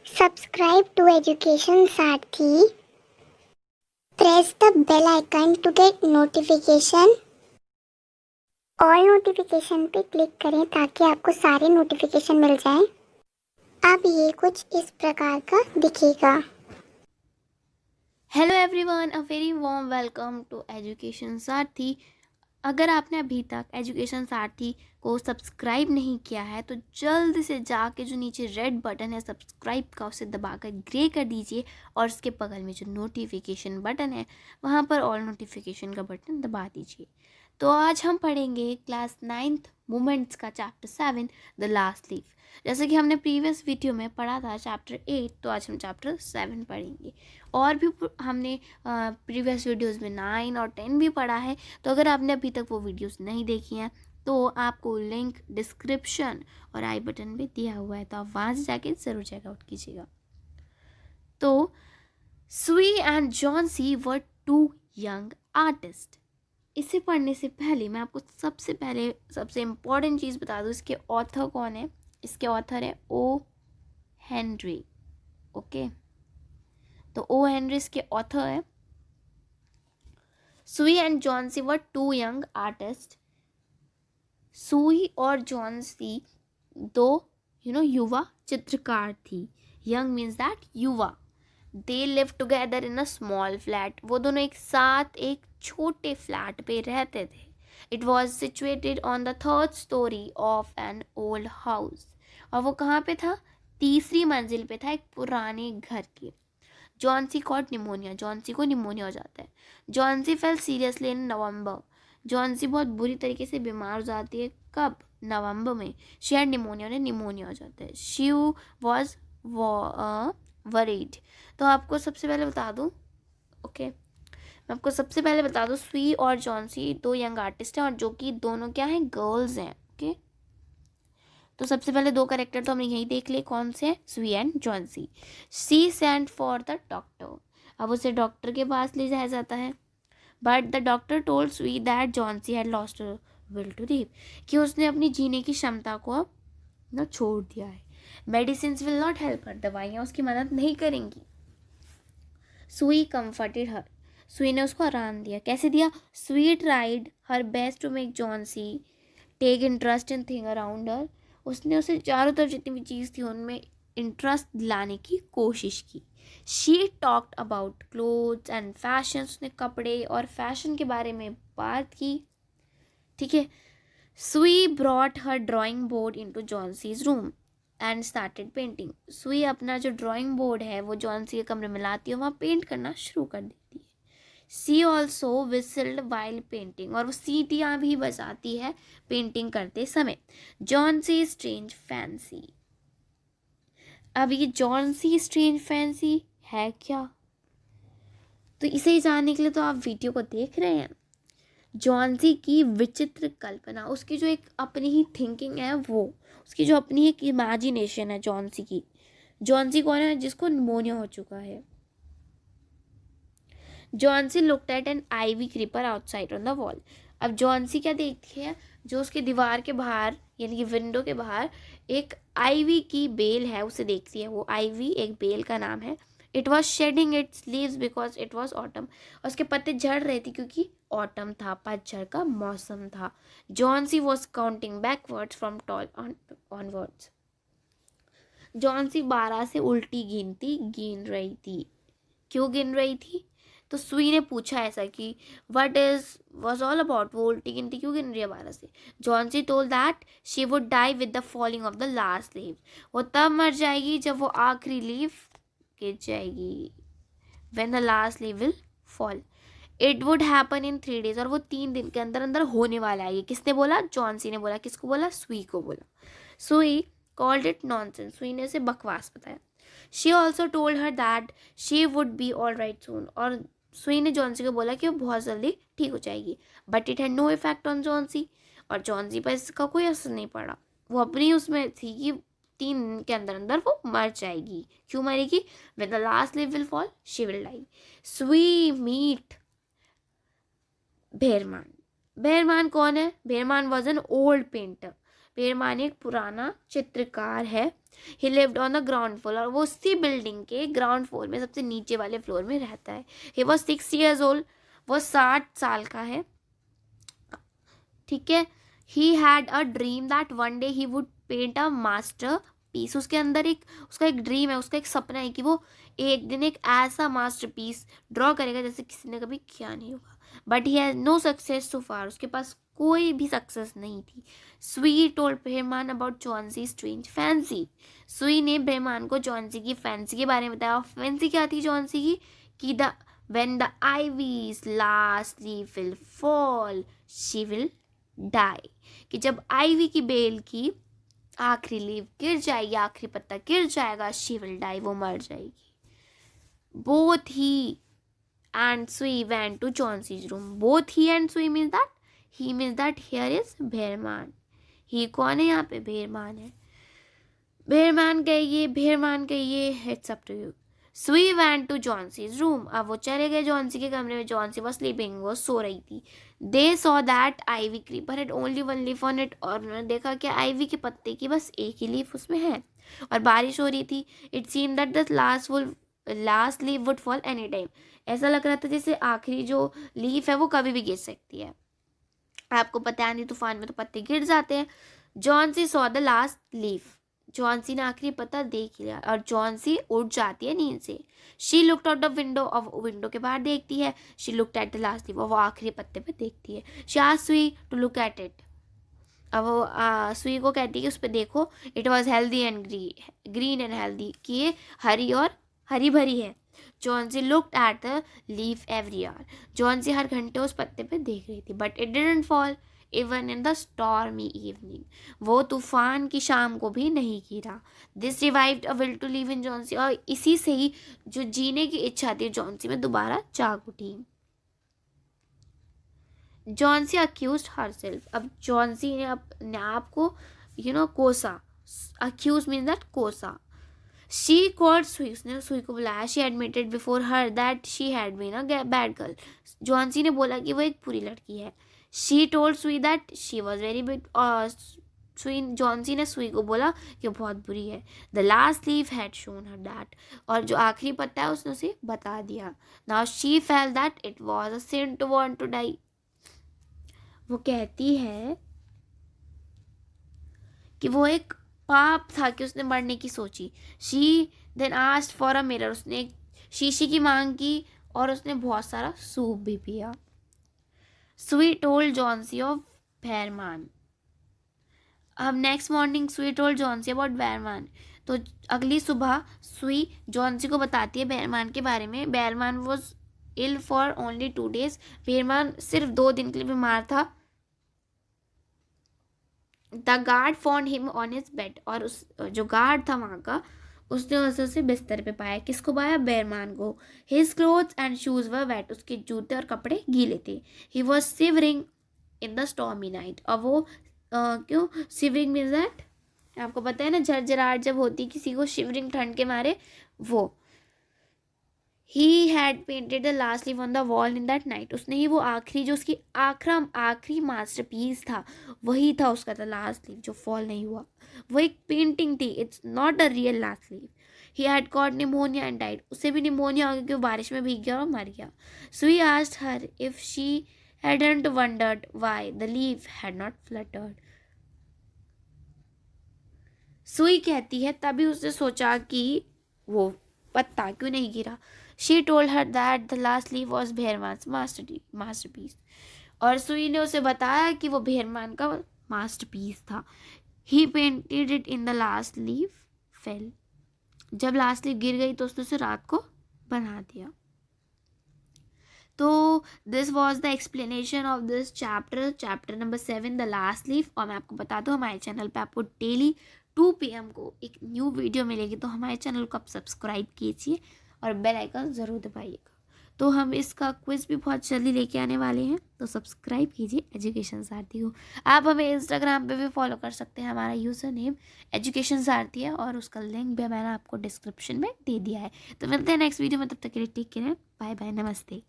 Subscribe to Education Sarthi. Press the bell icon to get notification. All notification पे click करें ताकि आपको सारे नोटिफिकेशन मिल जाएं। अब ये कुछ इस प्रकार का दिखेगा। Hello everyone, a very warm welcome to education Sarathi. अगर आपने अभी तक एजुकेशन सारथी को सब्सक्राइब नहीं किया है तो जल्द से जाके जो नीचे रेड बटन है सब्सक्राइब का उसे दबाकर ग्रे कर दीजिए और उसके बगल में जो नोटिफिकेशन बटन है वहाँ पर ऑल नोटिफिकेशन का बटन दबा दीजिए। तो आज हम पढ़ेंगे क्लास 9th मोमेंट्स का चैप्टर 7 द लास्ट लीफ। जैसे कि हमने प्रीवियस वीडियो में पढ़ा था चैप्टर 8, तो आज हम चैप्टर 7 पढ़ेंगे। और भी हमने प्रीवियस वीडियोस में 9 और 10 भी पढ़ा है। तो अगर आपने अभी तक वो वीडियोस नहीं देखी हैं तो आपको लिंक डिस्क्रिप्शन और आई बटन में दिया हुआ है, तो आप वहाँ से जाके ज़रूर चेकआउट कीजिएगा। तो सुई and Johnsy were 2 young artist. इसे पढ़ने से पहले मैं आपको सबसे इम्पॉर्टेंट चीज़ बता दूँ, इसके ऑथर कौन है। इसके ऑथर है ओ हेनरी। ओके, तो ओ हेनरी इसके ऑथर है। सुई and Johnsy were 2 young artist. सुई और जॉन्सी दो युवा चित्रकार थी। यंग मीन्स दैट युवा। They live together in a small flat. वो दोनों एक साथ एक छोटे फ्लैट पे रहते थे। It was situated on the 3rd story of an old house. और वो कहाँ पे था? तीसरी मंजिल पे था, एक पुराने घर के। Johnsy caught pneumonia. जॉन्सी को निमोनिया हो जाता है। Johnsy fell seriously in November. Johnsy बहुत बुरी तरीके से बीमार हो जाती है। कब? नवंबर में। शी हैड निमोनिया, उन्हें निमोनिया हो जाता है। She was worried. तो आपको सबसे पहले बता दूँ, ओके, मैं आपको सबसे पहले बता दूँ, सुई और जॉन्सी 2 यंग आर्टिस्ट हैं और जो कि दोनों क्या हैं? गर्ल्स हैं। ओके, तो सबसे पहले 2 कैरेक्टर तो हमने यही देख लिए, कौन से हैं? Sue and Johnsy. She sent for the doctor. अब उसे डॉक्टर के पास ले जाया जाता है। But the doctor told Sue that Johnsy had lost will to live, कि उसने अपनी जीने की क्षमता को अब ना छोड़ दिया है। Medicine will not help her. दवाइयाँ उसकी मदद नहीं करेंगी। सुई कम्फर्टेड हर। सुई ने उसको आराम दिया। कैसे दिया? Sue tried her best to make Johnsy take interest in thing around her. उसने उसे चारों तरफ जितनी भी चीज़ थी उनमें इंटरेस्ट दिलाने की कोशिश की। She talked about clothes and fashion. उसने कपड़े और फैशन के बारे में बात की। ठीक है। सुई brought her drawing board into Johnsy's room and started painting. सुई अपना जो ड्राइंग बोर्ड है वो जॉन्सी के कमरे में लाती है, वहाँ पेंट करना शुरू कर देती है। सी ऑल्सो विसल्ड वाइल पेंटिंग। और वो सीटियाँ भी बजाती है पेंटिंग करते समय। Johnsy strange fancy. अब ये जॉन्सी स्ट्रेंज फैंसी है क्या? तो इसे जानने के लिए तो आप वीडियो को देख रहे हैं। जॉन्सी की विचित्र कल्पना, उसकी जो एक अपनी ही थिंकिंग है, वो उसकी जो अपनी एक इमेजिनेशन है जॉन्सी की। जॉन्सी कौन है? जिसको निमोनिया हो चुका है। Johnsy looked at an ivy creeper outside on the wall. अब जॉन्सी क्या देखती है? जो उसके दीवार के बाहर यानी कि विंडो के बाहर एक आईवी की बेल है, उसे देखती है। वो आईवी एक बेल का नाम है। It was shedding its leaves because it was autumn. और उसके पत्ते झड़ रहे थे क्योंकि ऑटम था, पतझड़ का मौसम था। Johnsy was counting backwards from tall onwards. Johnsy 12 से उल्टी गिन रही थी। क्यों गिन रही थी? तो सुई ने पूछा ऐसा कि what is was all about, वो उल्टी गिनती क्यों गिन रही है 12 से? Johnsy told that she would die with the falling of the last leave. वो तब मर जाएगी जब वो आखिरी लीव गिर जाएगी। When the last leave will fall. It would happen in 3 days। और वो 3 दिन के अंदर अंदर होने वाला है। ये किसने बोला? जॉन्सी ने बोला। किसको बोला? सुई को बोला। सुई कॉल्ड इट नॉनसेंस। सुई ने उसे बकवास बताया। She also told her that she would be all right soon. और सुई ने जॉन्सी को बोला कि वो बहुत जल्दी ठीक हो जाएगी। But it had no effect on Johnsy. और जॉन्सी पर इसका कोई असर नहीं पड़ा। वो अपनी उसमें थी कि 3 दिन के अंदर अंदर वो मर जाएगी। क्यों मरेगी? When the last leave will fall she will die. Sue meet Behrman. Behrman कौन है? Behrman was an old painter. Behrman एक पुराना चित्रकार है। He lived on the ground floor, और वो उसी बिल्डिंग के ग्राउंड फ्लोर में सबसे नीचे वाले फ्लोर में रहता है. ही वॉज 6 years old, वो 60 साल का है. ठीक है. He had a dream that one day he would paint a masterpiece. उसके अंदर उसका एक ड्रीम है, उसका एक सपना है कि वो एक दिन एक ऐसा मास्टर पीस ड्रॉ करेगा जैसे किसी ने कभी किया नहीं होगा. But he has no success so far, उसके पास कोई भी सक्सेस नहीं थी. Sue told Behrman about Johnsy strange fancy. Sue ने ब्रह्मान को जॉन्सी की फैंसी के बारे में बताया. फैंसी क्या थी जॉन्सी की? कि the when the ivy's last leaf will fall, she will die. कि जब आईवी की बेल की आखिरी लीफ गिर जाएगी, आखिरी पत्ता गिर जाएगा, she will die, वो मर जाएगी. Both he and Sui went to Chauncey's room. Both he and Sui means that he means that here is Behrman. he कौन है यहाँ पे? बेरमान है. बेरमान कहिए, it's up to you. Sui went to Chauncey's room. अब वो चले गए जॉन्सी के कमरे में. जॉन्सी was sleeping, वो सो रही थी. They saw that ivy creeper had only one leaf on it. और उन्होंने देखा कि आईवी के पत्ते की बस एक ही लीफ उसमें है, और बारिश हो रही थी. It seemed that the last leaf would fall any time. ऐसा लग रहा था जैसे आखिरी जो लीफ है वो कभी भी गिर सकती है. आपको पता है आंधी तूफान में तो पत्ते गिर जाते हैं. Johnsy saw the last leaf. Johnsy ने आखिरी पत्ता देख लिया और जॉन्सी उठ जाती है नींद से. She looked out the window, अब विंडो के बाहर देखती है. She looked at the last leaf, वो आखिरी पत्ते पे देखती है. शी आस्क्ड सुई टू लुक एट इट. अब वो सुई को कहती है कि उस पर देखो. It was healthy and green and healthy, कि ये हरी और हरी भरी है. Johnsy looked at the leaf every hour. Johnsy हर घंटे उस पत्ते पे देख रही थी. But it didn't fall even in the stormy evening. वो तूफान की शाम को भी नहीं गिरा. This revived a will to live in Johnsy. और इसी से ही जो जीने की इच्छा थी जॉन्सी में दोबारा जाग उठी. Johnsy accused herself. अब जॉन्सी ने अपने आप को कोसा. अक्यूज मीन्स दैट कोसा. शी कॉल्ड सुई, उसने सुई को बुलाया. She admitted before her that she had been a bad girl. Johnsy ने बोला कि वो एक बुरी लड़की है. She told Sue that she was very big. Johnsy ने सुई को बोला कि वो बहुत बुरी है. The last leaf had shown her that. और जो आखिरी पत्ता है उसने उसे बता दिया. Now she felt that it was a sin to want to die. वो कहती है कि वो एक पाप था कि उसने मरने की सोची. She then asked for a mirror. उसने एक शीशी की मांग की और उसने बहुत सारा सूप भी पिया. सुई टोल्ड जॉन्सी ऑफ बेरमान. अब next morning Sue told Johnsy about Behrman. तो अगली सुबह सुई जॉन्सी को बताती है बेरमान के बारे में. Behrman was ill for only 2 days. Behrman सिर्फ 2 दिन के लिए बीमार था. The guard found him on his bed. और उस जो गार्ड था वहाँ का, उसने उसे बिस्तर पे पाया. किसको पाया? बेरमान को. His clothes and shoes were wait. उसके जूते और कपड़े गीले थे. He was shivering in the stormy night. और वो क्यों शिवरिंग मीन्स दैट, आपको पता है ना, झरझराहट जब होती किसी को, शिवरिंग ठंड के मारे, वो. He had painted the last leaf on the wall in that night. उसने ही वो आखिरी जो उसकी आखिरी मास्टरपीस था वही था उसका द लास्ट लीफ जो फॉल नहीं हुआ. वो एक पेंटिंग थी. It's not a real last leaf. He had got pneumonia and died. उसे भी निमोनिया हो गया क्योंकि वो बारिश में भीग गया और मर गया. So he asked her if she hadn't wondered why the leaf had not fluttered. Sue कहती है तभी उसने सोचा कि वो पत्ता क्यों नहीं गिरा. She told her that the last leaf was Behrman's masterpiece. और सुई ने उसे बताया कि वो बेरमान का मास्टरपीस था. He painted it in the last leaf fell. जब लास्ट लीफ गिर गई तो उसने उसे रात को बना दिया. तो this was the explanation of this chapter number 7 the last leaf. और मैं आपको बता दूँ हमारे चैनल पे आपको डेली 2 PM को एक न्यू वीडियो मिलेगी. तो हमारे चैनल को आप सब्सक्राइब कीजिए और बेल आइकन ज़रूर दबाइएगा. तो हम इसका क्विज भी बहुत जल्दी लेके आने वाले हैं. तो सब्सक्राइब कीजिए एजुकेशन सारथी को. आप हमें इंस्टाग्राम पे भी फॉलो कर सकते हैं. हमारा यूज़र नेम एजुकेशन सारथी है और उसका लिंक भी मैंने आपको डिस्क्रिप्शन में दे दिया है. तो मिलते हैं नेक्स्ट वीडियो में. तब तक के लिए टेक केयर. Bye bye. नमस्ते.